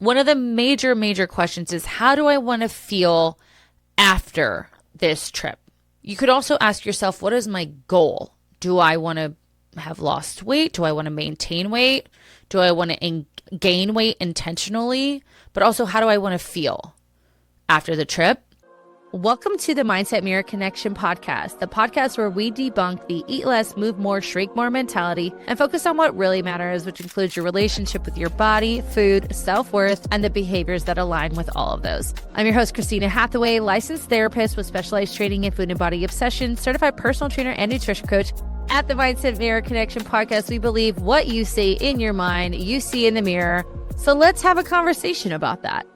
One of the major questions is, how do I want to feel after this trip? You could also ask yourself, what is my goal? Do I want to have lost weight? Do I want to maintain weight? Do I want to gain weight intentionally? But also, how do I want to feel after the trip? Welcome to the Mindset Mirror Connection podcast, the podcast where we debunk the eat less, move more, shrink more mentality and focus on what really matters, which includes your relationship with your body, food, self-worth, and the behaviors that align with all of those. I'm your host, Christina Hathaway, licensed therapist with specialized training in food and body obsession, certified personal trainer and nutrition coach. At the Mindset Mirror Connection podcast, we believe what you say in your mind, you see in the mirror. So let's have a conversation about that.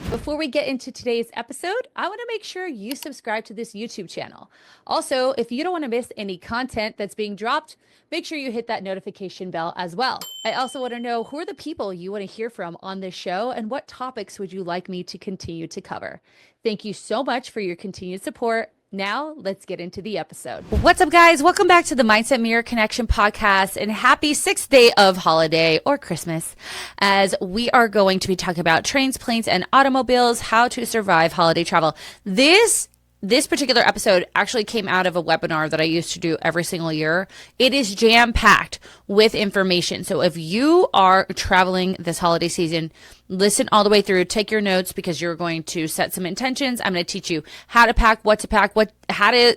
Before we get into today's episode, I want to make sure you subscribe to this YouTube channel. Also, if you don't want to miss any content that's being dropped, make sure you hit that notification bell as well. I also want to know who are the people you want to hear from on this show and what topics would you like me to continue to cover. Thank you so much for your continued support. Now, let's get into the episode. What's up, guys? Welcome back to the Mindset Mirror Connection podcast, and happy 6th day of holiday or Christmas, as we are going to be talking about trains, planes, and automobiles, how to survive holiday travel. This particular episode actually came out of a webinar that I used to do every single year. It is jam-packed with information. So if you are traveling this holiday season, listen all the way through, take your notes, because you're going to set some intentions. I'm going to teach you how to pack, what to pack, how to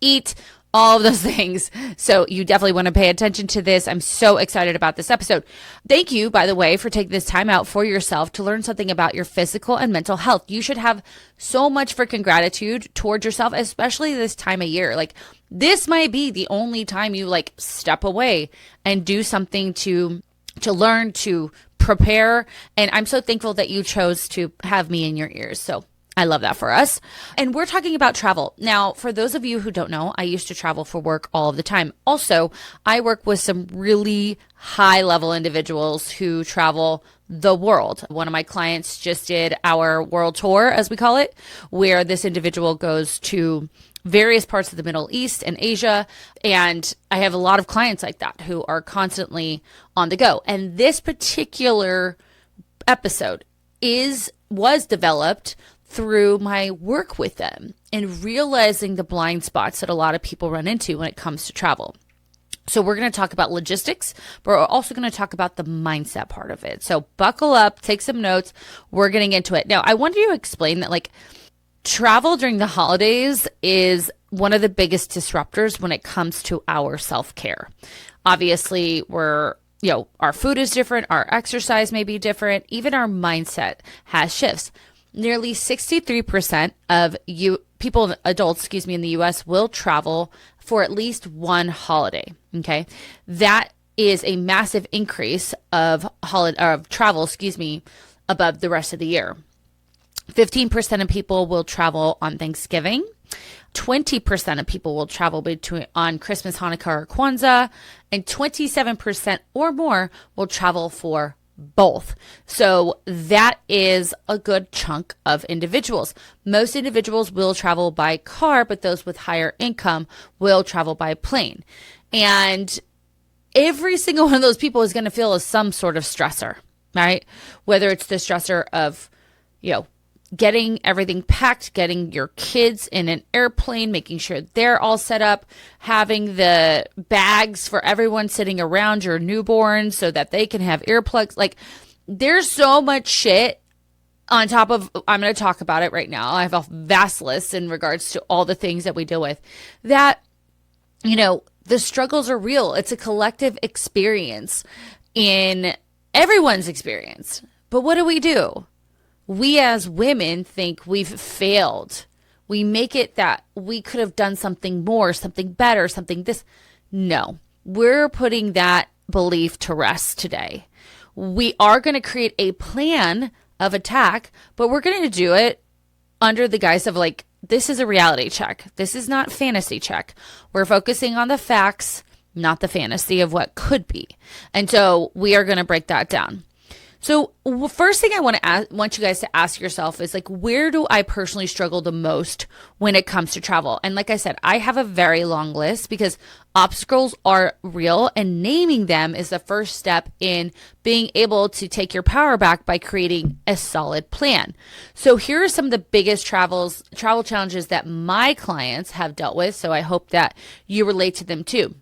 eat, all of those things. So you definitely want to pay attention to this. I'm so excited about this episode. Thank you, by the way, for taking this time out for yourself to learn something about your physical and mental health. You should have so much freaking gratitude towards yourself, especially this time of year. This might be the only time you step away and do something to learn, to prepare. And I'm so thankful that you chose to have me in your ears. So I love that for us. And we're talking about travel. Now, for those of you who don't know, I used to travel for work all of the time. Also, I work with some really high level individuals who travel the world. One of my clients just did our world tour, as we call it, where this individual goes to various parts of the Middle East and Asia. And I have a lot of clients like that who are constantly on the go. And this particular episode was developed through my work with them and realizing the blind spots that a lot of people run into when it comes to travel. So we're going to talk about logistics, but we're also going to talk about the mindset part of it. So buckle up, take some notes. We're getting into it. Now, I wanted to explain that travel during the holidays is one of the biggest disruptors when it comes to our self-care. Obviously, our food is different, our exercise may be different, even our mindset has shifts. Nearly 63% of adults in the US will travel for at least one holiday. Okay. That is a massive increase of travel, above the rest of the year. 15% of people will travel on Thanksgiving. 20% of people will travel on Christmas, Hanukkah, or Kwanzaa, and 27% or more will travel for both. So that is a good chunk of individuals. Most individuals will travel by car, but those with higher income will travel by plane. And every single one of those people is going to feel some sort of stressor, right? Whether it's the stressor of, getting everything packed, getting your kids in an airplane, making sure they're all set up, having the bags for everyone sitting around your newborn so that they can have earplugs. There's so much shit on top of, I'm going to talk about it right now. I have a vast list in regards to all the things that we deal with that, the struggles are real. It's a collective experience in everyone's experience. But what do? We as women think we've failed. We make it that we could have done something more, something better, something this. No, we're putting that belief to rest today. We are going to create a plan of attack, but we're going to do it under the guise of this is a reality check. This is not fantasy check. We're focusing on the facts, not the fantasy of what could be. And so we are going to break that down. So first thing I want you guys to ask yourself is like, where do I personally struggle the most when it comes to travel? And like I said, I have a very long list because obstacles are real, and naming them is the first step in being able to take your power back by creating a solid plan. So here are some of the biggest travel challenges that my clients have dealt with. So I hope that you relate to them too.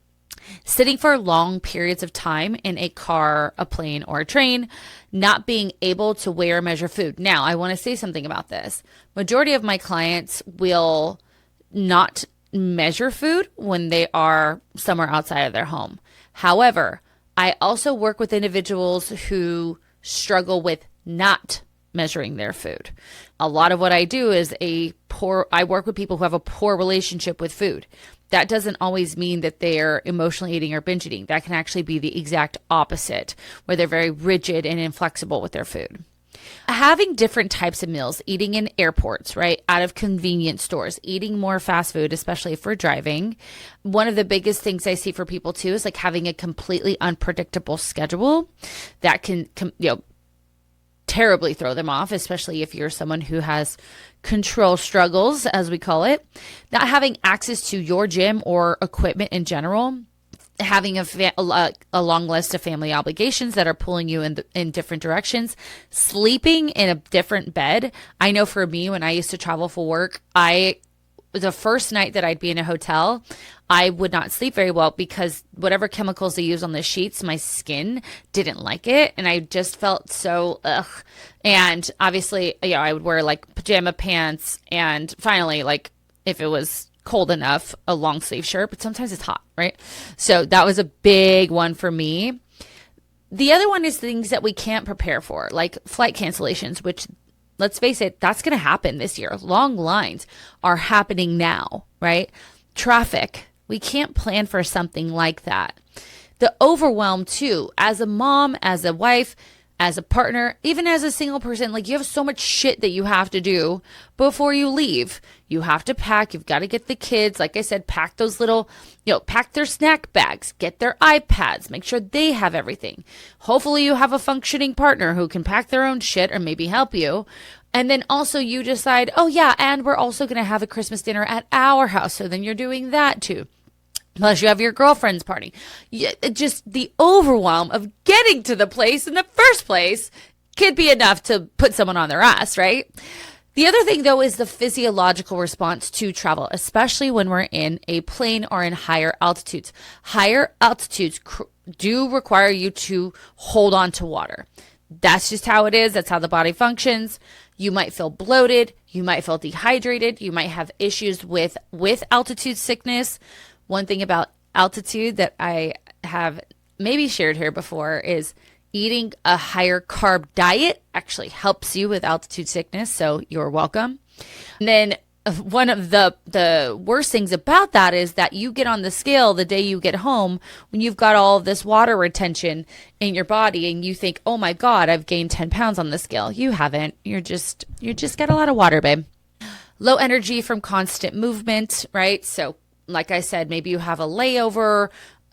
Sitting for long periods of time in a car, a plane, or a train, not being able to weigh or measure food. Now, I want to say something about this. Majority of my clients will not measure food when they are somewhere outside of their home. However, I also work with individuals who struggle with not measuring their food. A lot of what I do is I work with people who have a poor relationship with food. That doesn't always mean that they're emotionally eating or binge eating. That can actually be the exact opposite, where they're very rigid and inflexible with their food. Having different types of meals, eating in airports, right? Out of convenience stores, eating more fast food, especially if we're driving. One of the biggest things I see for people too is like having a completely unpredictable schedule that can, terribly throw them off, especially if you're someone who has control struggles, as we call it. Not having access to your gym or equipment in general, having a long list of family obligations that are pulling you in different directions, sleeping in a different bed. I know for me, when I used to travel for work, the first night that I'd be in a hotel, I would not sleep very well because whatever chemicals they use on the sheets, my skin didn't like it. And I just felt so, ugh. And obviously, I would wear like pajama pants and finally, like if it was cold enough, a long sleeve shirt, but sometimes it's hot, right? So that was a big one for me. The other one is things that we can't prepare for, like flight cancellations, which, let's face it, that's going to happen this year. Long lines are happening now, right? Traffic. We can't plan for something like that. The overwhelm too, as a mom, as a wife, as a partner, even as a single person, like you have so much shit that you have to do before you leave. You have to pack. You've got to get the kids. Like I said, pack those little, pack their snack bags, get their iPads, make sure they have everything. Hopefully you have a functioning partner who can pack their own shit or maybe help you. And then also you decide, oh yeah, and we're also going to have a Christmas dinner at our house. So then you're doing that too. Plus you have your girlfriend's party. Just the overwhelm of getting to the place in the first place could be enough to put someone on their ass, right? The other thing though is the physiological response to travel, especially when we're in a plane or in higher altitudes. Higher altitudes do require you to hold on to water. That's just how it is. That's how the body functions. You might feel bloated. You might feel dehydrated. You might have issues with altitude sickness. One thing about altitude that I have maybe shared here before is eating a higher carb diet actually helps you with altitude sickness. So you're welcome. And then one of the worst things about that is that you get on the scale the day you get home when you've got all of this water retention in your body and you think, oh my God, I've gained 10 pounds on the scale. You haven't. You just got a lot of water, babe. Low energy from constant movement, right? So like I said, maybe you have a layover.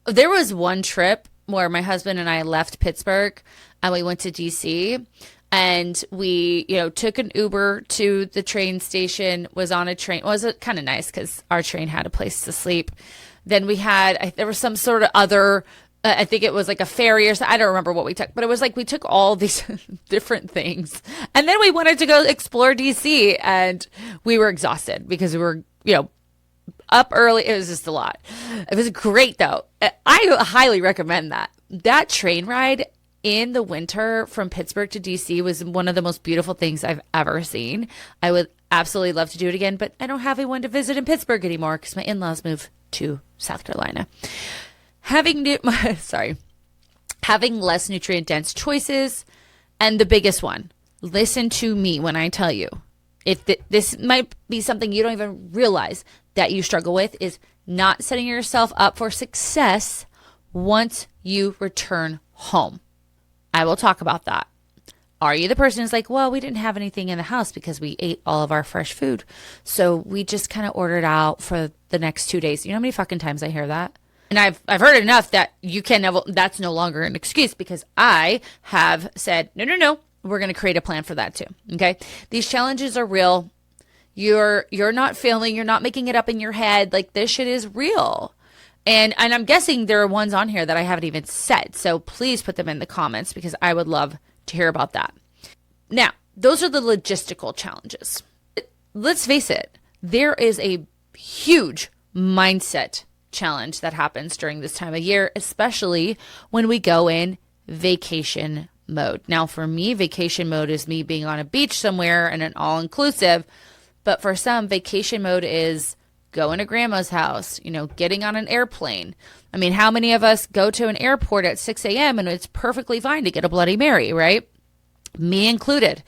There was one trip where my husband and I left Pittsburgh and we went to DC. And we, took an Uber to the train station, was on a train. It was kind of nice because our train had a place to sleep. Then there was some sort of other, I think it was like a ferry or something. I don't remember what we took, but it was like we took all these different things. And then we wanted to go explore DC and we were exhausted because we were, up early. It was just a lot. It was great though. I highly recommend that. That train ride in the winter from Pittsburgh to DC was one of the most beautiful things I've ever seen. I would absolutely love to do it again, but I don't have anyone to visit in Pittsburgh anymore because my in-laws moved to South Carolina. Having less nutrient dense choices. And the biggest one, listen to me when I tell you, if this might be something you don't even realize that you struggle with, is not setting yourself up for success once you return home. I will talk about that. Are you the person who's like, well, we didn't have anything in the house because we ate all of our fresh food, so we just kind of ordered out for the next 2 days? You know how many fucking times I hear that? And I've heard enough that that's no longer an excuse, because I have said, no, we're going to create a plan for that too. Okay. These challenges are real. You're not failing. You're not making it up in your head. Like, this shit is real. And I'm guessing there are ones on here that I haven't even said. So please put them in the comments, because I would love to hear about that. Now, those are the logistical challenges. Let's face it, there is a huge mindset challenge that happens during this time of year, especially when we go in vacation mode. Now, for me, vacation mode is me being on a beach somewhere and an all-inclusive. But for some, vacation mode is going to grandma's house, getting on an airplane. I mean, how many of us go to an airport at 6 a.m. and it's perfectly fine to get a Bloody Mary, right? Me included.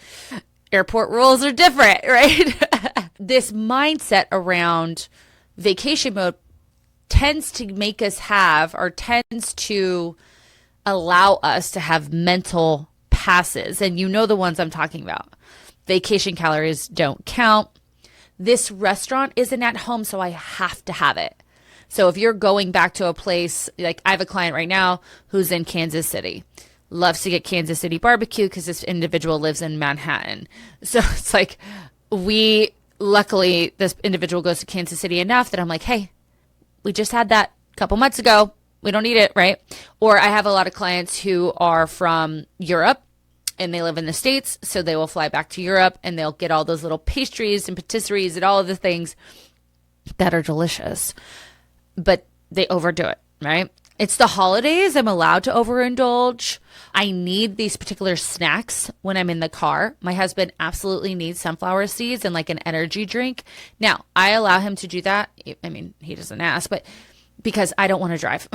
Airport rules are different, right? This mindset around vacation mode tends to allow us to have mental passes. And the ones I'm talking about. Vacation calories don't count. This restaurant isn't at home, so I have to have it. So if you're going back to a place, like I have a client right now who's in Kansas City, loves to get Kansas City barbecue because this individual lives in Manhattan. So it's like, luckily, this individual goes to Kansas City enough that I'm like, hey, we just had that a couple months ago. We don't need it, right? Or I have a lot of clients who are from Europe and they live in the States, so they will fly back to Europe and they'll get all those little pastries and patisseries and all of the things that are delicious, but they overdo it, right? It's the holidays. I'm allowed to overindulge. I need these particular snacks when I'm in the car. My husband absolutely needs sunflower seeds and like an energy drink. Now, I allow him to do that. I mean, he doesn't ask, but because I don't want to drive.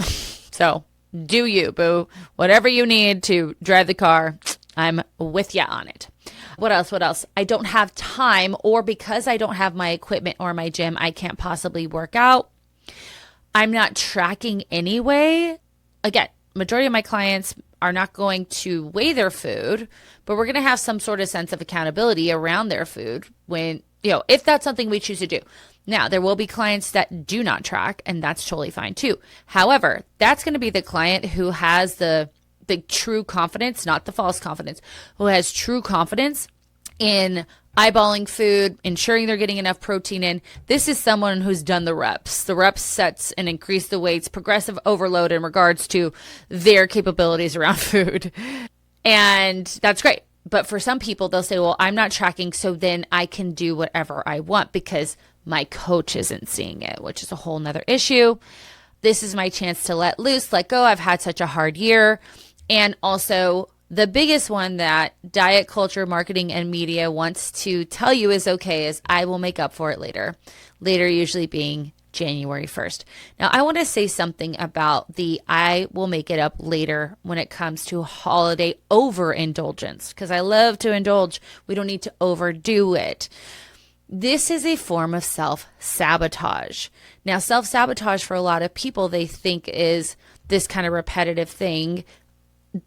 So do you, boo. Whatever you need to drive the car, I'm with you on it. What else? I don't have time, or because I don't have my equipment or my gym, I can't possibly work out. I'm not tracking anyway. Again, majority of my clients are not going to weigh their food, but we're going to have some sort of sense of accountability around their food when, if that's something we choose to do. Now, there will be clients that do not track, and that's totally fine too. However, that's going to be the client who has the true confidence, not the false confidence, who has true confidence in eyeballing food, ensuring they're getting enough protein in. This is someone who's done the reps sets and increase the weights, progressive overload in regards to their capabilities around food. And that's great. But for some people, they'll say, well, I'm not tracking, so then I can do whatever I want because my coach isn't seeing it, which is a whole nother issue. This is my chance to let loose, let go. I've had such a hard year. And also, the biggest one that diet culture, marketing, and media wants to tell you is okay is I will make up for it later. Later usually being January 1st. Now, I want to say something about the I will make it up later when it comes to holiday overindulgence, because I love to indulge. We don't need to overdo it. This is a form of self-sabotage. Now, self-sabotage for a lot of people, they think is this kind of repetitive thing,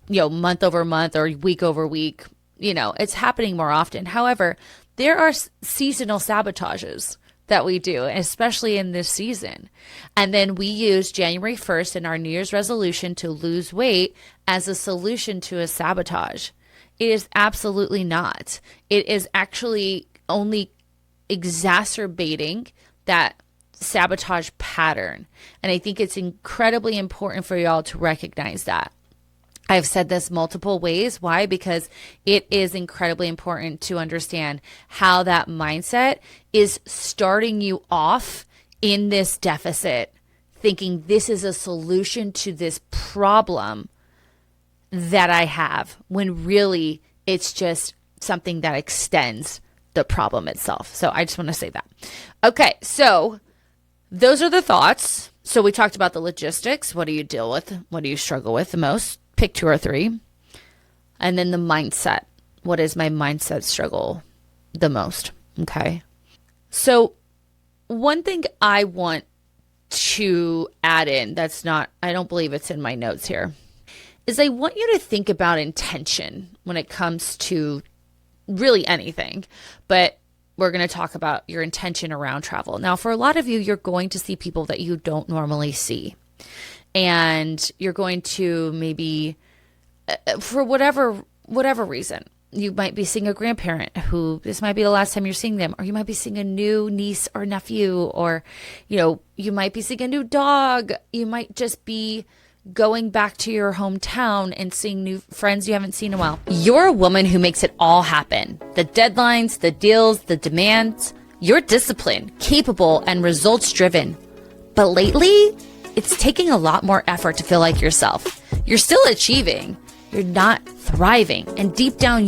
month over month or week over week. It's happening more often. However, there are seasonal sabotages that we do, especially in this season. And then we use January 1st in our New Year's resolution to lose weight as a solution to a sabotage. It is absolutely not. It is actually only exacerbating that sabotage pattern. And I think it's incredibly important for y'all to recognize that. I've said this multiple ways. Why? Because it is incredibly important to understand how that mindset is starting you off in this deficit, thinking this is a solution to this problem that I have, when really it's just something that extends the problem itself. So I just want to say that. Okay, so those are the thoughts. So we talked about the logistics. What do you deal with? What do you struggle with the most? Pick 2 or 3. And then the mindset. What is my mindset struggle the most? Okay. So one thing I want to add in that's not, I don't believe it's in my notes here, is I want you to think about intention when it comes to really anything. But we're going to talk about your intention around travel. Now, for a lot of you, you're going to see people that you don't normally see. And you're going to maybe, for whatever reason, you might be seeing a grandparent who this might be the last time you're seeing them, or you might be seeing a new niece or nephew, or, you might be seeing a new dog. You might just be going back to your hometown and seeing new friends you haven't seen in a while. You're a woman who makes it all happen. The deadlines, the deals, the demands. You're disciplined, capable, and results driven. But lately, it's taking a lot more effort to feel like yourself. You're still achieving. You're not thriving. And deep down,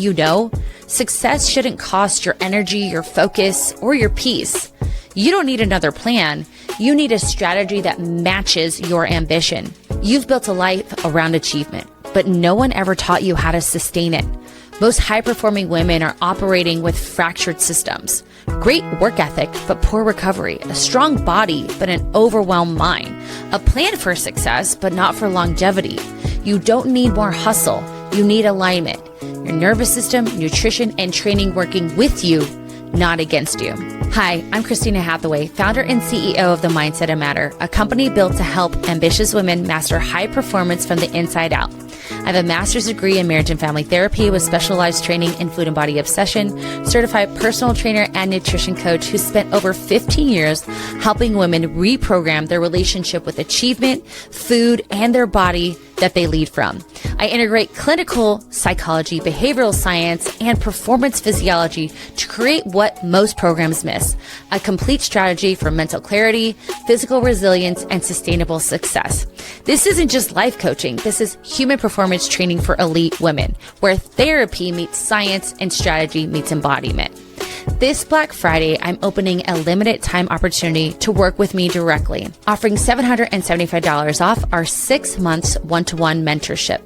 success shouldn't cost your energy, your focus, or your peace. You don't need another plan. You need a strategy that matches your ambition. You've built a life around achievement, but no one ever taught you how to sustain it. Most high-performing women are operating with fractured systems. Great work ethic, but poor recovery. A strong body, but an overwhelmed mind. A plan for success, but not for longevity. You don't need more hustle. You need alignment. Your nervous system, nutrition, and training working with you, not against you. Hi, I'm Christina Hathaway, founder and CEO of The Mindset That Matter, a company built to help ambitious women master high performance from the inside out. I have a master's degree in marriage and family therapy with specialized training in food and body obsession, certified personal trainer and nutrition coach who spent over 15 years helping women reprogram their relationship with achievement, food, and their body that they lead from. I integrate clinical psychology, behavioral science, and performance physiology to create what most programs miss: a complete strategy for mental clarity, physical resilience, and sustainable success. This isn't just life coaching. This is human performance training for elite women, where therapy meets science and strategy meets embodiment. This Black Friday, I'm opening a limited time opportunity to work with me directly, offering $775 off our 6 months one-to-one mentorship.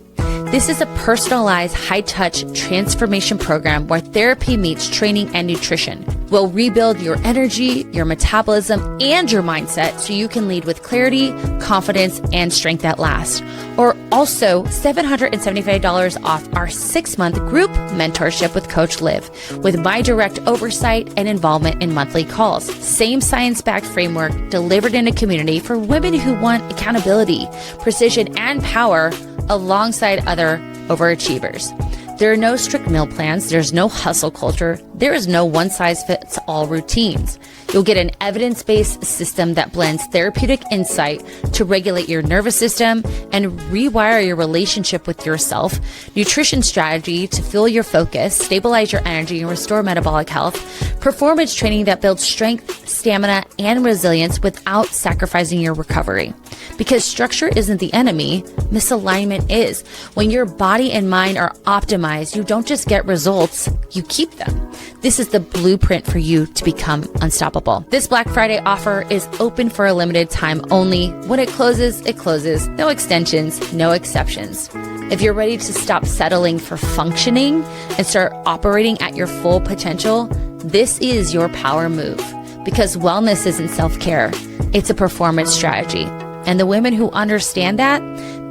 This is a personalized, high-touch transformation program where therapy meets training and nutrition. We'll rebuild your energy, your metabolism, and your mindset so you can lead with clarity, confidence, and strength that lasts. Or also $775 off our 6-month group mentorship with Coach Liv, with my direct oversight and involvement in monthly calls. Same science-backed framework delivered in a community for women who want accountability, precision, and power alongside other overachievers. There are no strict meal plans. There's no hustle culture. There is no one-size-fits-all routines. You'll get an evidence-based system that blends therapeutic insight to regulate your nervous system and rewire your relationship with yourself, nutrition strategy to fuel your focus, stabilize your energy, and restore metabolic health, performance training that builds strength, stamina, and resilience without sacrificing your recovery. Because structure isn't the enemy, misalignment is. When your body and mind are optimized, you don't just get results, you keep them. This is the blueprint for you to become unstoppable. This Black Friday offer is open for a limited time only. When it closes, it closes. No extensions, no exceptions. If you're ready to stop settling for functioning and start operating at your full potential, this is your power move. Because wellness isn't self-care, it's a performance strategy. And the women who understand that,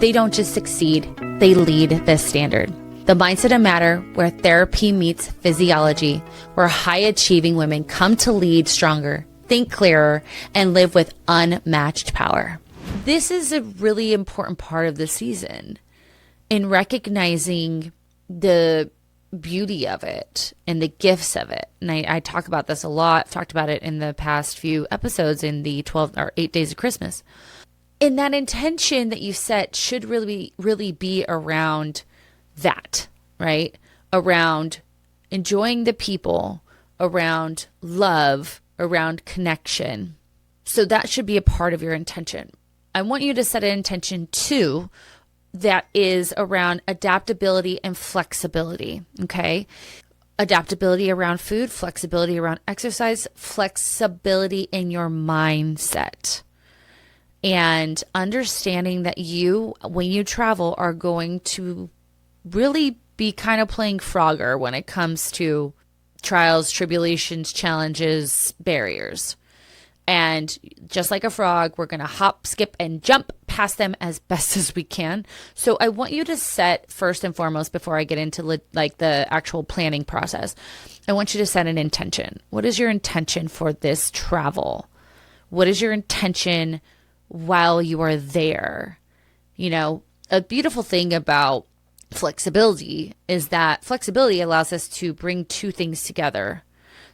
they don't just succeed, they lead this standard. The Mindset That Matter, where therapy meets physiology, where high-achieving women come to lead stronger, think clearer, and live with unmatched power. This is a really important part of the season in recognizing the beauty of it and the gifts of it. And I talk about this a lot. I've talked about it in the past few episodes in the 8 days of Christmas. And that intention that you set should really be around that, right? Around enjoying the people, around love, around connection. So that should be a part of your intention. I want you to set an intention too that is around adaptability and flexibility, okay? Adaptability around food, flexibility around exercise, flexibility in your mindset. And understanding that you, when you travel, are going to really be kind of playing Frogger when it comes to trials, tribulations, challenges, barriers. And just like a frog, we're going to hop, skip, and jump past them as best as we can. So I want you to set, first and foremost, before I get into like the actual planning process, I want you to set an intention. What is your intention for this travel? What is your intention while you are there. A beautiful thing about flexibility is that flexibility allows us to bring two things together.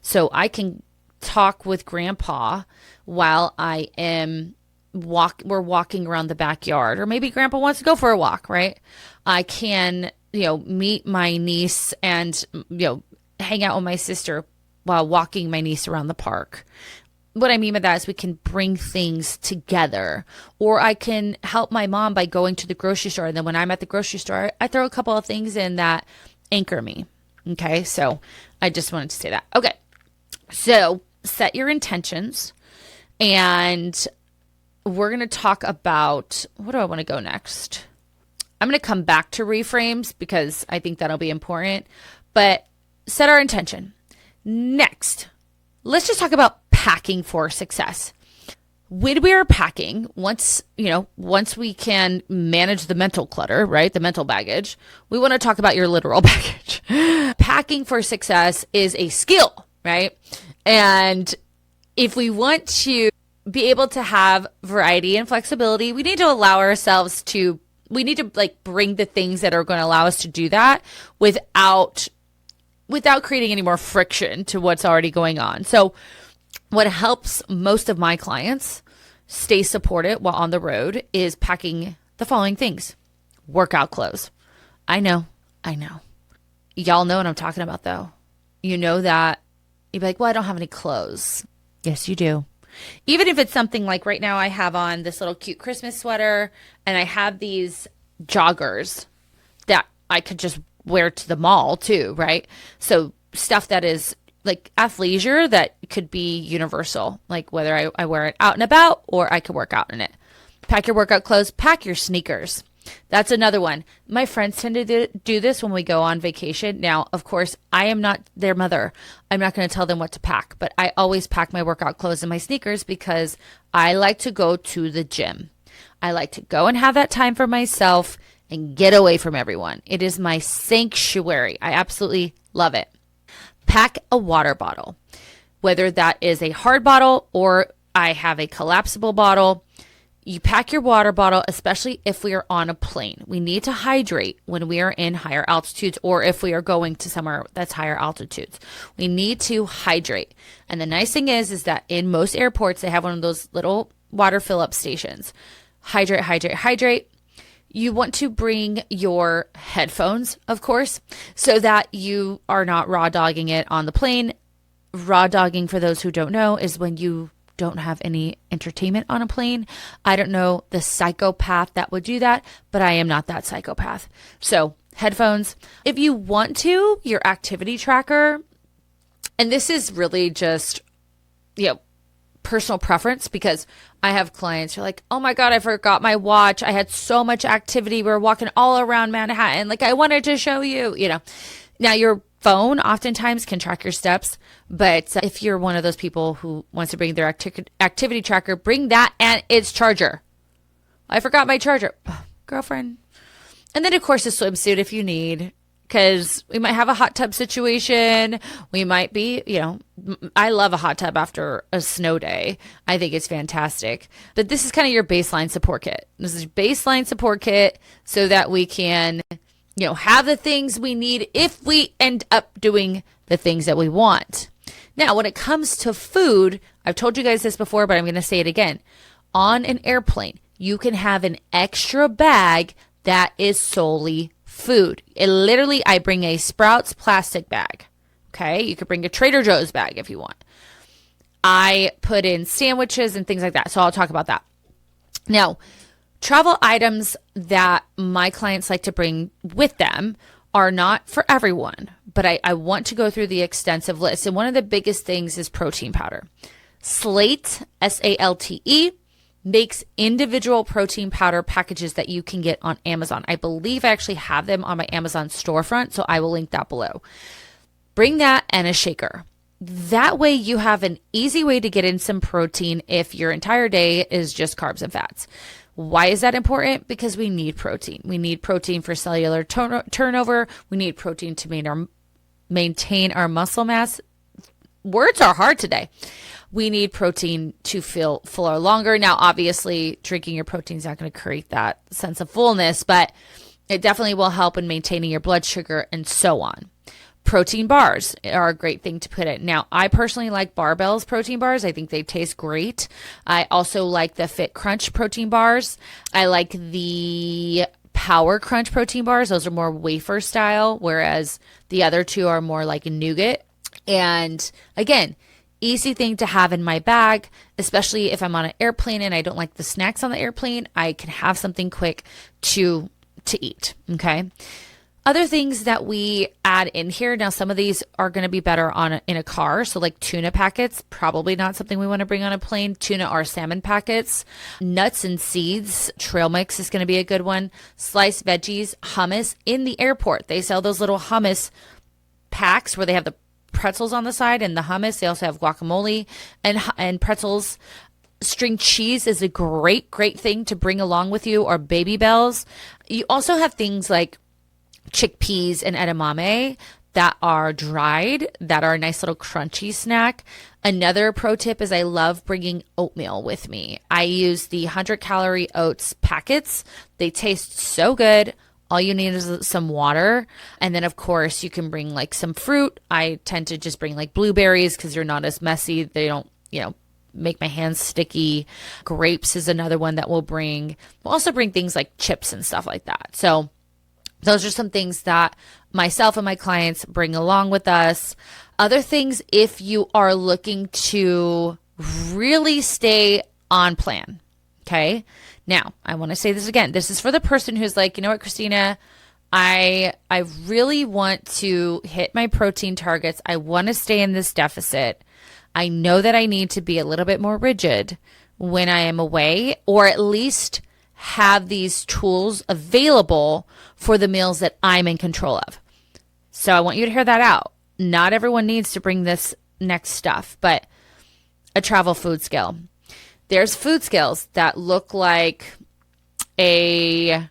So I can talk with grandpa while I am we're walking around the backyard, or maybe grandpa wants to go for a walk, right? I can, meet my niece and, hang out with my sister while walking my niece around the park. What I mean by that is we can bring things together. Or I can help my mom by going to the grocery store. And then when I'm at the grocery store, I throw a couple of things in that anchor me. Okay, so I just wanted to say that. Okay, so set your intentions. And we're going to talk about, what do I want to go next? I'm going to come back to reframes because I think that'll be important. But set our intention. Next, let's just talk about packing for success. When we are packing, once we can manage the mental clutter, right? The mental baggage, we want to talk about your literal baggage. Packing for success is a skill, right? And if we want to be able to have variety and flexibility, we need to allow ourselves to, bring the things that are going to allow us to do that without creating any more friction to what's already going on. So what helps most of my clients stay supported while on the road is packing the following things. Workout clothes. I know. Y'all know what I'm talking about though. You know that you'd be like, well, I don't have any clothes. Yes, you do. Even if it's something like right now, I have on this little cute Christmas sweater and I have these joggers that I could just wear to the mall too, right? So stuff that is like athleisure that could be universal, like whether I wear it out and about or I could work out in it. Pack your workout clothes, pack your sneakers. That's another one. My friends tend to do this when we go on vacation. Now, of course, I am not their mother. I'm not going to tell them what to pack, but I always pack my workout clothes and my sneakers because I like to go to the gym. I like to go and have that time for myself and get away from everyone. It is my sanctuary. I absolutely love it. Pack a water bottle, whether that is a hard bottle or I have a collapsible bottle. You pack your water bottle, especially if we are on a plane. We need to hydrate when we are in higher altitudes or if we are going to somewhere that's higher altitudes. We need to hydrate. And the nice thing is that in most airports, they have one of those little water fill-up stations. Hydrate, hydrate, hydrate. You want to bring your headphones, of course, so that you are not raw dogging it on the plane. Raw dogging, for those who don't know, is when you don't have any entertainment on a plane. I don't know the psychopath that would do that, but I am not that psychopath. So headphones. If you want to, your activity tracker, and this is really just, personal preference, because I have clients who are like, oh my God, I forgot my watch. I had so much activity. We were walking all around Manhattan. Like, I wanted to show you, Now your phone oftentimes can track your steps, but if you're one of those people who wants to bring their activity tracker, bring that and its charger. I forgot my charger. Girlfriend. And then of course a swimsuit if you need, because we might have a hot tub situation. We might be, I love a hot tub after a snow day. I think it's fantastic. But this is kind of your baseline support kit. This is your baseline support kit so that we can, have the things we need if we end up doing the things that we want. Now, when it comes to food, I've told you guys this before, but I'm going to say it again. On an airplane, you can have an extra bag that is solely food. I bring a Sprouts plastic bag. Okay. You could bring a Trader Joe's bag if you want. I put in sandwiches and things like that. So I'll talk about that. Now, travel items that my clients like to bring with them are not for everyone, but I want to go through the extensive list. And one of the biggest things is protein powder. Slate, SALTE, makes individual protein powder packages that you can get on Amazon. I believe I actually have them on my Amazon storefront, so I will link that below. Bring that and a shaker. That way you have an easy way to get in some protein if your entire day is just carbs and fats. Why is that important? Because we need protein. We need protein for cellular turnover. We need protein to maintain our muscle mass. Words are hard today. we need protein to feel fuller longer. Now, obviously, drinking your protein is not going to create that sense of fullness, but it definitely will help in maintaining your blood sugar and so on. Protein bars are a great thing to put in. Now, I personally like Barbell's protein bars. I think they taste great. I also like the Fit Crunch protein bars. I like the Power Crunch protein bars. Those are more wafer style, whereas the other two are more like nougat. And again, easy thing to have in my bag, especially if I'm on an airplane and I don't like the snacks on the airplane. I can have something quick to eat. Okay. Other things that we add in here. Now, some of these are going to be better in a car. So like tuna packets, probably not something we want to bring on a plane. Tuna or salmon packets, nuts and seeds, trail mix is going to be a good one. Sliced veggies, hummus in the airport. They sell those little hummus packs where they have the pretzels on the side and the hummus. They also have guacamole and pretzels. String cheese is a great thing to bring along with you, or baby bells. You also have things like chickpeas and edamame that are dried, that are a nice little crunchy snack. Another pro tip is I love bringing oatmeal with me. I use the 100-calorie oats packets. They taste so good. All you need is some water. And then, of course, you can bring like some fruit. I tend to just bring like blueberries because they're not as messy. They don't, make my hands sticky. Grapes is another one that we'll bring. We'll also bring things like chips and stuff like that. So those are some things that myself and my clients bring along with us. Other things, if you are looking to really stay on plan, okay? Now, I want to say this again. This is for the person who's like, you know what, Christina, I really want to hit my protein targets. I want to stay in this deficit. I know that I need to be a little bit more rigid when I am away, or at least have these tools available for the meals that I'm in control of. So I want you to hear that out. Not everyone needs to bring this next stuff, but a travel food scale. There's food scales that look like a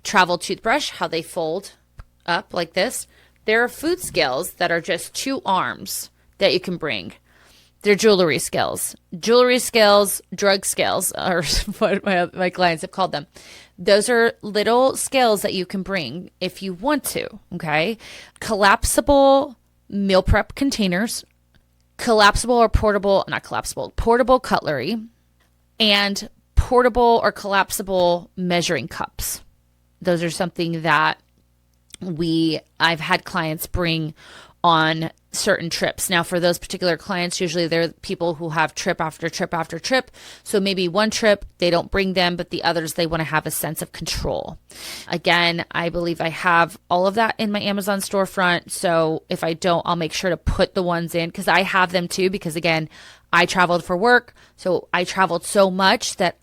travel toothbrush, how they fold up like this. There are food scales that are just 2 arms that you can bring. They're jewelry scales. Jewelry scales, drug scales are what my clients have called them. Those are little scales that you can bring if you want to, okay? Collapsible meal prep containers, portable cutlery, and portable or collapsible measuring cups. Those are something that I've had clients bring on certain trips. Now, for those particular clients, usually they're people who have trip after trip after trip. So maybe one trip, they don't bring them, but the others, they want to have a sense of control. Again, I believe I have all of that in my Amazon storefront. So if I don't, I'll make sure to put the ones in, because I have them too, because again, I traveled for work. So I traveled so much that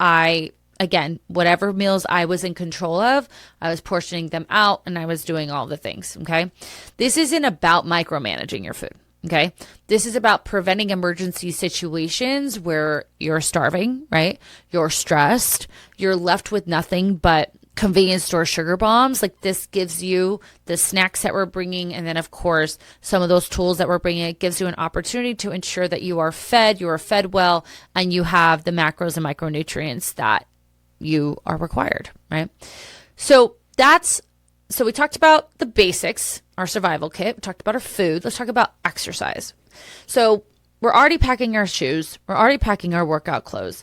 whatever meals I was in control of, I was portioning them out and I was doing all the things, okay? This isn't about micromanaging your food, okay? This is about preventing emergency situations where you're starving, right? You're stressed, you're left with nothing but convenience store sugar bombs. Like, this gives you the snacks that we're bringing, and then of course some of those tools that we're bringing. It gives you an opportunity to ensure that you are fed well, and you have the macros and micronutrients that you are required, right? So we talked about the basics, our survival kit. We talked about our food. Let's talk about exercise. So we're already packing our shoes. We're already packing our workout clothes.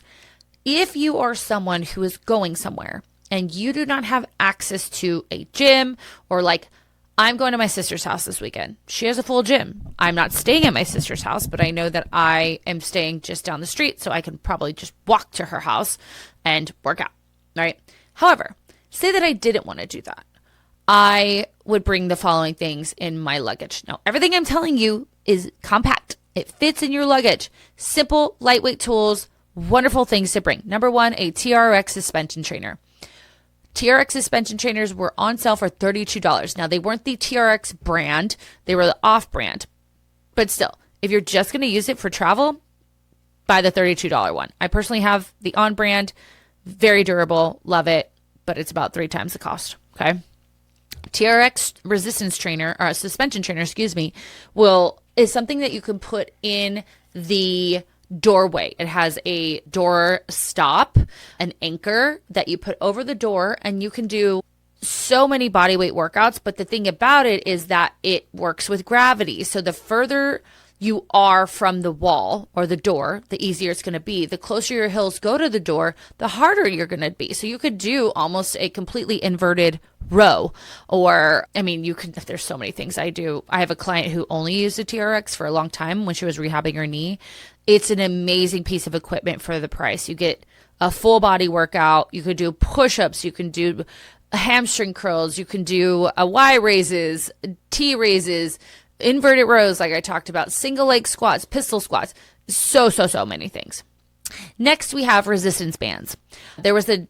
If you are someone who is going somewhere and you do not have access to a gym, or like, I'm going to my sister's house this weekend. She has a full gym. I'm not staying at my sister's house, but I know that I am staying just down the street, so I can probably just walk to her house and work out, right? However, say that I didn't want to do that. I would bring the following things in my luggage. Now, everything I'm telling you is compact. It fits in your luggage. Simple, lightweight tools, wonderful things to bring. Number 1, a TRX suspension trainer. TRX suspension trainers were on sale for $32. Now, they weren't the TRX brand. They were the off-brand. But still, if you're just going to use it for travel, buy the $32 one. I personally have the on-brand, very durable, love it, but it's about 3 times the cost, okay? TRX resistance trainer, or suspension trainer, excuse me, is something that you can put in the doorway. It has a door stop, an anchor that you put over the door, and you can do so many body weight workouts. But the thing about it is that it works with gravity. So the further you are from the wall or the door, the easier it's going to be. The closer your heels go to the door, the harder you're going to be. So you could do almost a completely inverted row, or I mean, you can, there's so many things I do. I have a client who only used a TRX for a long time when she was rehabbing her knee. It's an amazing piece of equipment for the price. You get a full body workout. You could do push-ups. You can do hamstring curls. You can do Y raises, T raises, inverted rows, like I talked about, single leg squats, pistol squats, so many things. Next, we have resistance bands. There was a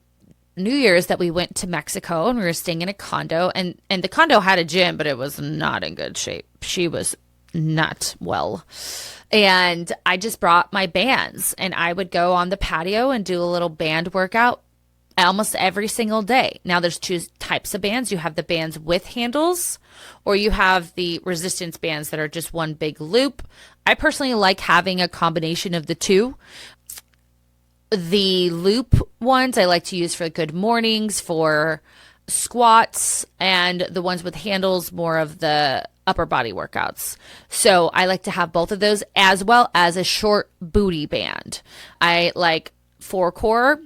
New Year's that we went to Mexico, and we were staying in a condo, and the condo had a gym, but it was not in good shape. She was not well. And I just brought my bands, and I would go on the patio and do a little band workout almost every single day. Now there's two types of bands. You have the bands with handles, or you have the resistance bands that are just one big loop. I personally like having a combination of the two. The loop ones I like to use for good mornings, for squats, and the ones with handles more of the upper body workouts. So I like to have both of those, as well as a short booty band. I like 4-core.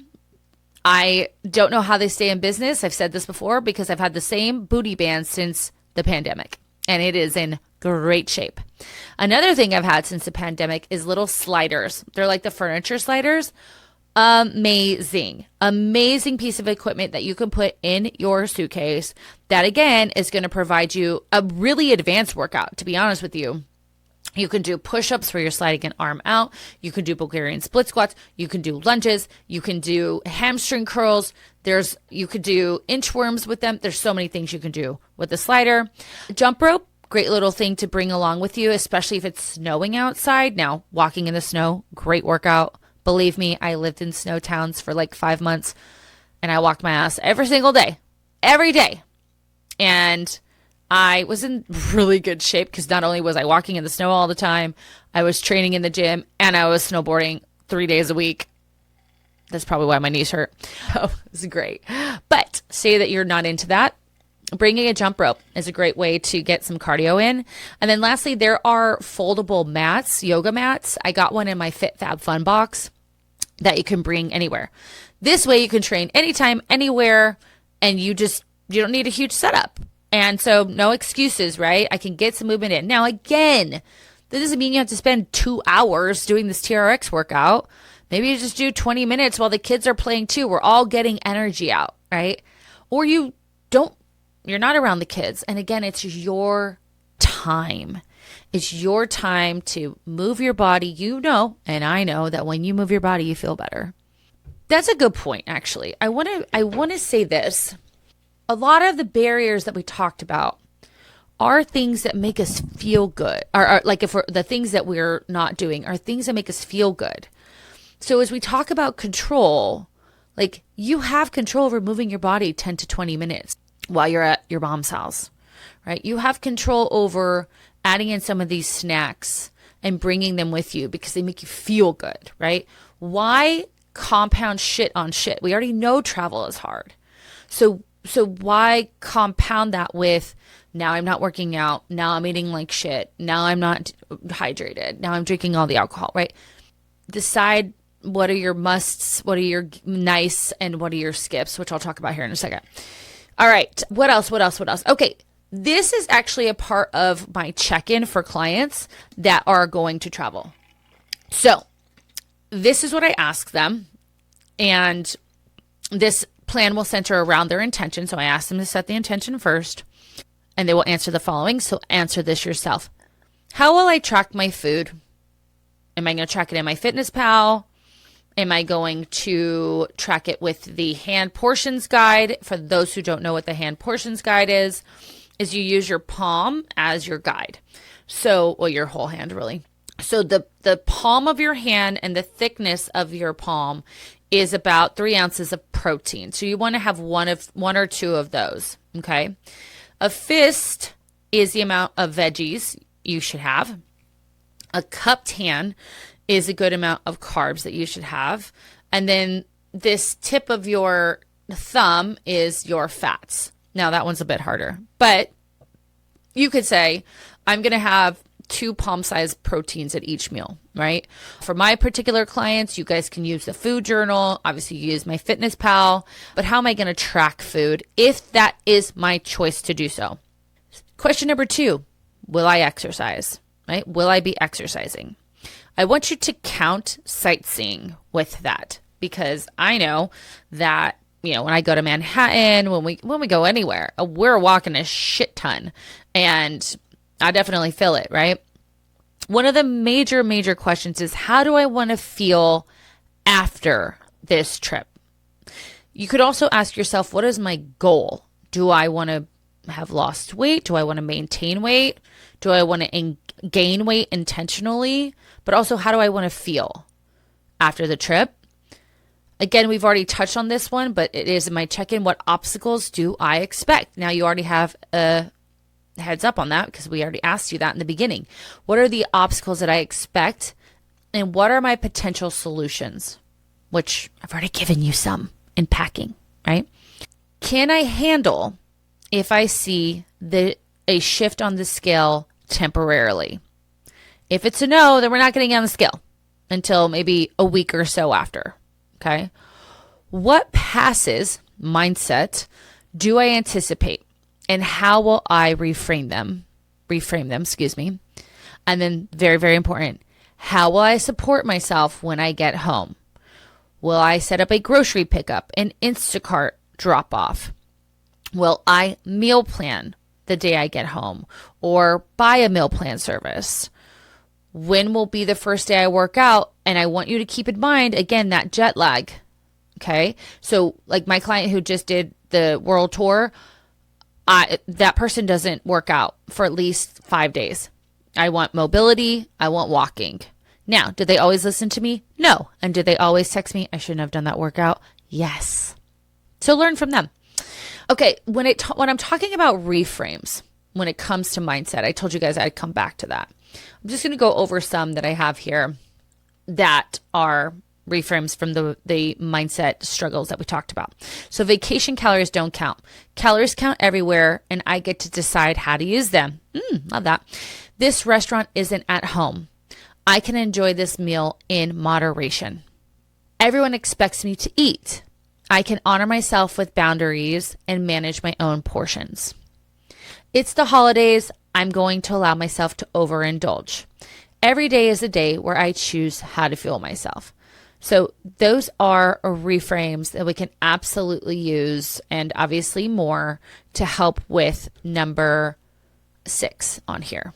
I don't know how they stay in business. I've said this before because I've had the same booty band since the pandemic, and it is in great shape. Another thing I've had since the pandemic is little sliders. They're like the furniture sliders. Amazing piece of equipment that you can put in your suitcase that, again, is going to provide you a really advanced workout. To be honest with you, you can do push-ups where you're sliding an arm out. You can do Bulgarian split squats. You can do lunges. You can do hamstring curls. You could do inchworms with them. There's so many things you can do with the slider. Jump rope, great little thing to bring along with you, especially if it's snowing outside. Now, walking in the snow, great workout. Believe me, I lived in snow towns for like 5 months, and I walked my ass every single day, every day. And I was in really good shape because not only was I walking in the snow all the time, I was training in the gym, and I was snowboarding 3 days a week. That's probably why my knees hurt. Oh, it's great. But say that you're not into that, bringing a jump rope is a great way to get some cardio in. And then lastly, there are foldable mats, yoga mats. I got one in my Fit Fab Fun box that you can bring anywhere. This way you can train anytime, anywhere, and you don't need a huge setup. And so no excuses, right? I can get some movement in. Now, again, that doesn't mean you have to spend 2 hours doing this TRX workout. Maybe you just do 20 minutes while the kids are playing too. We're all getting energy out, right? Or you're not around the kids. And again, it's your time. It's your time to move your body. You know, and I know that when you move your body, you feel better. That's a good point, actually. I want to say this. A lot of the barriers that we talked about are things that make us feel good. Are like if the things that we're not doing are things that make us feel good. So as we talk about control, like you have control over moving your body 10 to 20 minutes while you're at your mom's house, right? You have control over adding in some of these snacks and bringing them with you because they make you feel good, right? Why compound shit on shit? We already know travel is hard. So why compound that with, now I'm not working out, now I'm eating like shit, now I'm not hydrated, now I'm drinking all the alcohol, right? Decide what are your musts, what are your nice, and what are your skips, which I'll talk about here in a second. All right, what else? Okay, this is actually a part of my check-in for clients that are going to travel. So this is what I ask them, and this plan will center around their intention. So I ask them to set the intention first, and they will answer the following. So answer this yourself. How will I track my food? Am I going to track it in my Fitness Pal? Am I going to track it with the hand portions guide? For those who don't know what the hand portions guide is you use your palm as your guide. So, well, your whole hand really. So the palm of your hand and the thickness of your palm is about 3 ounces of protein. So you want to have one or two of those. Okay. A fist is the amount of veggies you should have. A cupped hand is a good amount of carbs that you should have. And then this tip of your thumb is your fats. Now that one's a bit harder, but you could say, I'm going to have 2 palm-sized proteins at each meal, right? For my particular clients, you guys can use the food journal. Obviously, you use my Fitness Pal, but how am I going to track food if that is my choice to do so? Question number 2, will I exercise, right? Will I be exercising? I want you to count sightseeing with that, because I know that, you know, when I go to Manhattan, when we go anywhere, we're walking a shit ton, and I definitely feel it, right? One of the major questions is, how do I want to feel after this trip? You could also ask yourself, what is my goal? Do I want to have lost weight? Do I want to maintain weight? Do I want to gain weight intentionally? But also, how do I want to feel after the trip? Again, we've already touched on this one, but it is in my check-in. What obstacles do I expect? Now, you already have a heads up on that because we already asked you that in the beginning. What are the obstacles that I expect? And what are my potential solutions? Which I've already given you some in packing, right? Can I handle if I see a shift on the scale temporarily? If it's a no, then we're not getting on the scale until maybe a week or so after. Okay. What passes mindset do I anticipate, and how will I reframe them? And then very important, how will I support myself when I get home? Will I set up a grocery pickup, an Instacart drop off? Will I meal plan the day I get home, or buy a meal plan service? When will be the first day I work out? And I want you to keep in mind, again, that jet lag. Okay. So like my client who just did the world tour, that person doesn't work out for at least 5 days. I want mobility. I want walking. Now, did they always listen to me? No. And did they always text me, I shouldn't have done that workout? Yes. So learn from them. Okay. When I'm talking about reframes, when it comes to mindset, I told you guys I'd come back to that. I'm just going to go over some that I have here that are reframes from the mindset struggles that we talked about. So vacation calories don't count. Calories count everywhere, and I get to decide how to use them. Love that. This restaurant isn't at home. I can enjoy this meal in moderation. Everyone expects me to eat. I can honor myself with boundaries and manage my own portions. It's the holidays. I'm going to allow myself to overindulge. Every day is a day where I choose how to fuel myself. So those are reframes that we can absolutely use, and obviously more, to help with number 6 on here.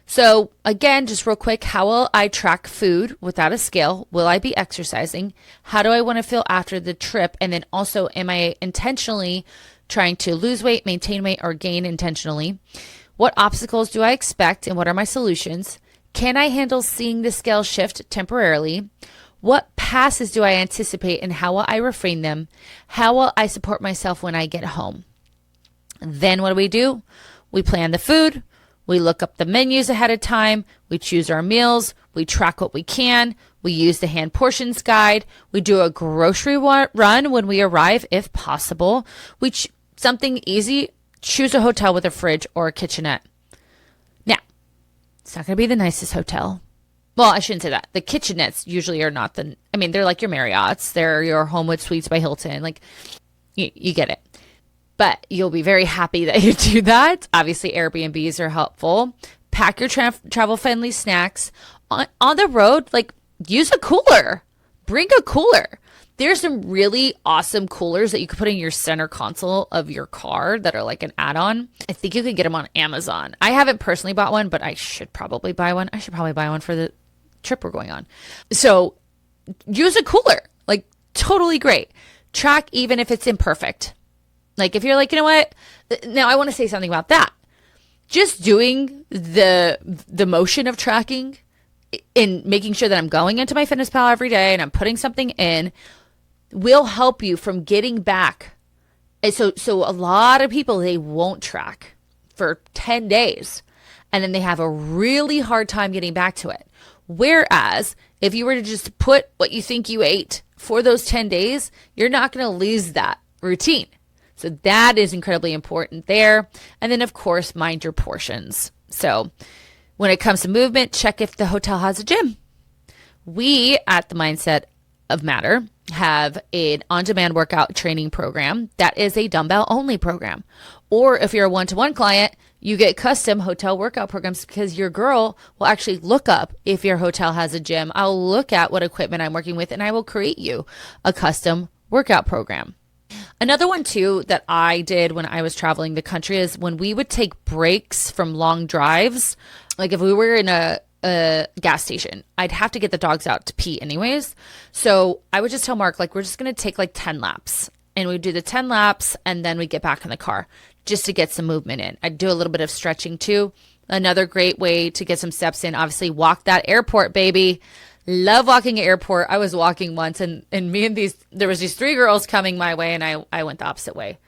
So again, just real quick, how will I track food without a scale? Will I be exercising? How do I want to feel after the trip? And then also, am I intentionally trying to lose weight, maintain weight, or gain intentionally? What obstacles do I expect, and what are my solutions? Can I handle seeing the scale shift temporarily? What passes do I anticipate, and how will I reframe them? How will I support myself when I get home? Then what do? We plan the food. We look up the menus ahead of time. We choose our meals. We track what we can. We use the hand portions guide. We do a grocery run when we arrive, if possible. Something easy. Choose a hotel with a fridge or a kitchenette. Now, it's not going to be the nicest hotel. Well, I shouldn't say that. The kitchenettes usually are not they're like your Marriott's. They're your Homewood Suites by Hilton. Like, you get it. But you'll be very happy that you do that. Obviously, Airbnbs are helpful. Pack your travel-friendly snacks. On the road, use a cooler. Bring a cooler. There's some really awesome coolers that you could put in your center console of your car that are like an add-on. I think you could get them on Amazon. I haven't personally bought one, but I should probably buy one. I should probably buy one for the trip we're going on. So use a cooler. Totally great. Track even if it's imperfect. If you're you know what? Now I want to say something about that. Just doing the motion of tracking and making sure that I'm going into my Fitness Pal every day and I'm putting something in will help you from getting back. And so a lot of people, they won't track. for 10 days and then they have a really hard time getting back to it. Whereas if you were to just put what you think you ate for those 10 days, you're not going to lose that routine. So that is incredibly important there. And then, of course, mind your portions. So when it comes to movement, check if the hotel has a gym. We at the Mindset of Matter have an on-demand workout training program that is a dumbbell-only program. Or if you're a one-to-one client, you get custom hotel workout programs because your girl will actually look up if your hotel has a gym. I'll look at what equipment I'm working with and I will create you a custom workout program. Another one too that I did when I was traveling the country is when we would take breaks from long drives, like if we were in a gas station, I'd have to get the dogs out to pee anyways. So I would just tell Mark, like, we're just going to take like 10 laps and we'd do the 10 laps and then we'd get back in the car just to get some movement in. I'd do a little bit of stretching too. Another great way to get some steps in, obviously walk that airport, baby. Love walking at airport. I was walking once and me and there was these 3 girls coming my way and I went the opposite way.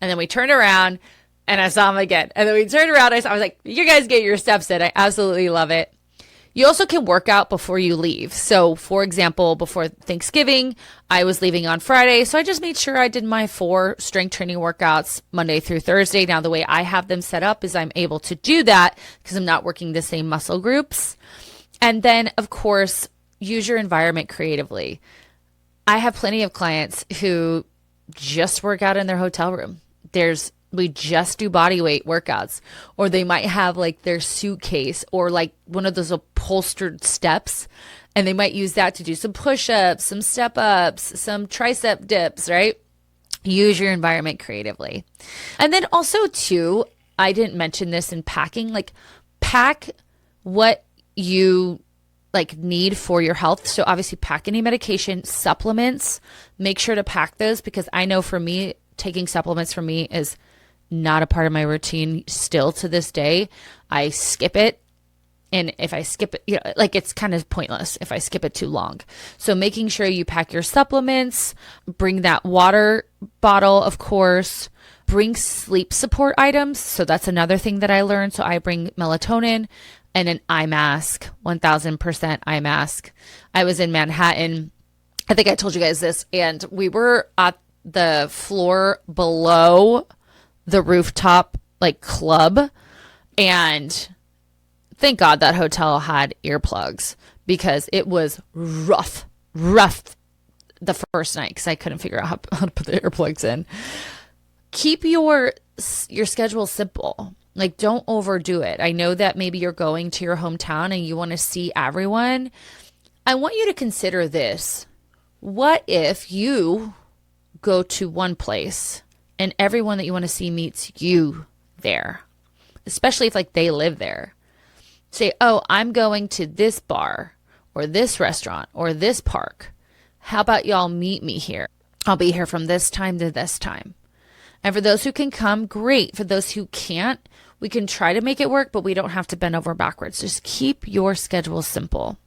And then we turned around and I saw them again. And then we turned around. I was like, you guys get your steps in. I absolutely love it. You also can work out before you leave. So for example, before Thanksgiving, I was leaving on Friday. So I just made sure I did my 4 strength training workouts Monday through Thursday. Now the way I have them set up is I'm able to do that because I'm not working the same muscle groups. And then of course, use your environment creatively. I have plenty of clients who just work out in their hotel room. We just do body weight workouts, or they might have like their suitcase or like one of those upholstered steps, and they might use that to do some push-ups, some step-ups, some tricep dips, right? Use your environment creatively. And then also too, I didn't mention this in packing, like pack what you like need for your health. So obviously pack any medication, supplements, make sure to pack those because I know for me, taking supplements for me is not a part of my routine still to this day. I skip it. And if I skip it, like it's kind of pointless if I skip it too long. So making sure you pack your supplements, bring that water bottle, of course, bring sleep support items. So that's another thing that I learned. So I bring melatonin and an eye mask, 1000% eye mask. I was in Manhattan. I think I told you guys this, and we were at the floor below the rooftop like club, and thank God that hotel had earplugs because it was rough the first night because I couldn't figure out how to put the earplugs in. Keep your schedule simple. Like, don't overdo it. I know that maybe you're going to your hometown and you want to see everyone. I want you to consider this. What if you go to one place and everyone that you want to see meets you there, especially if like they live there? Say, oh, I'm going to this bar or this restaurant or this park. How about y'all meet me here? I'll be here from this time to this time. And for those who can come, great. For those who can't, we can try to make it work, but we don't have to bend over backwards. Just keep your schedule simple.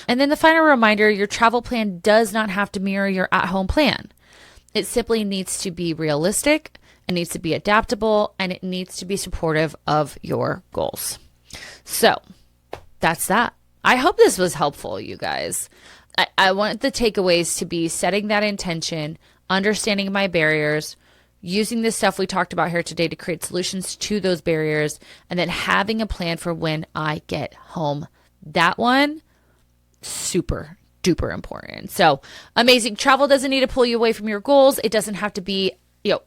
And then the final reminder, your travel plan does not have to mirror your at-home plan. It simply needs to be realistic, it needs to be adaptable, and it needs to be supportive of your goals. So that's that. I hope this was helpful, you guys. I want the takeaways to be setting that intention, understanding my barriers, using the stuff we talked about here today to create solutions to those barriers, and then having a plan for when I get home. That one, super duper important. So amazing. Travel doesn't need to pull you away from your goals. It doesn't have to be,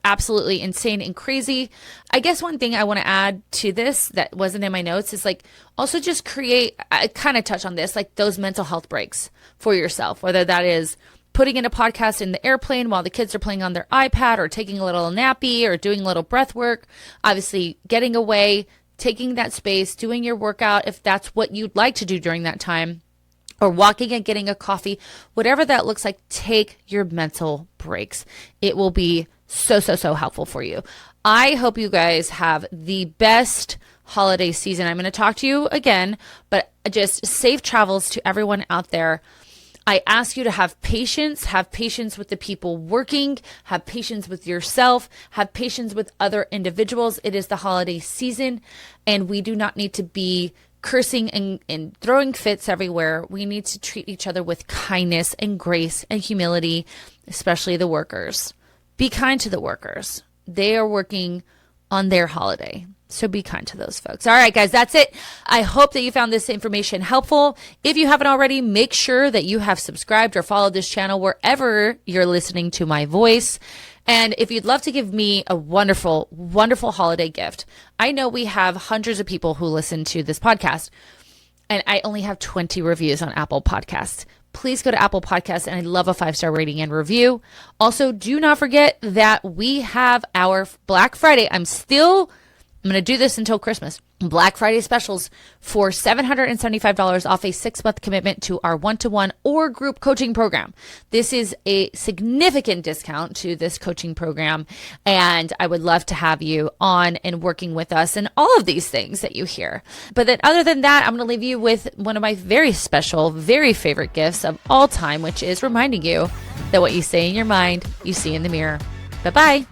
absolutely insane and crazy. I guess one thing I want to add to this that wasn't in my notes is like also just create, I kind of touch on this, like those mental health breaks for yourself, whether that is putting in a podcast in the airplane while the kids are playing on their iPad or taking a little nappy or doing a little breath work, obviously getting away, taking that space, doing your workout if that's what you'd like to do during that time, or walking and getting a coffee, whatever that looks like, take your mental breaks. It will be so helpful for you. I hope you guys have the best holiday season. I'm going to talk to you again, but just safe travels to everyone out there. I ask you to have patience with the people working, have patience with yourself, have patience with other individuals. It is the holiday season, and we do not need to be cursing and throwing fits everywhere. We need to treat each other with kindness and grace and humility, especially the workers. Be kind to the workers. They are working on their holiday. So be kind to those folks. All right, guys, that's it. I hope that you found this information helpful. If you haven't already, make sure that you have subscribed or followed this channel wherever you're listening to my voice. And if you'd love to give me a wonderful, wonderful holiday gift, I know we have hundreds of people who listen to this podcast, and I only have 20 reviews on Apple Podcasts. Please go to Apple Podcasts, and I'd love a 5-star rating and review. Also, do not forget that we have our Black Friday. I'm going to do this until Christmas. Black Friday specials for $775 off a 6-month commitment to our one-to-one or group coaching program. This is a significant discount to this coaching program, and I would love to have you on and working with us and all of these things that you hear. But then other than that, I'm going to leave you with one of my very special, very favorite gifts of all time, which is reminding you that what you say in your mind, you see in the mirror. Bye-bye.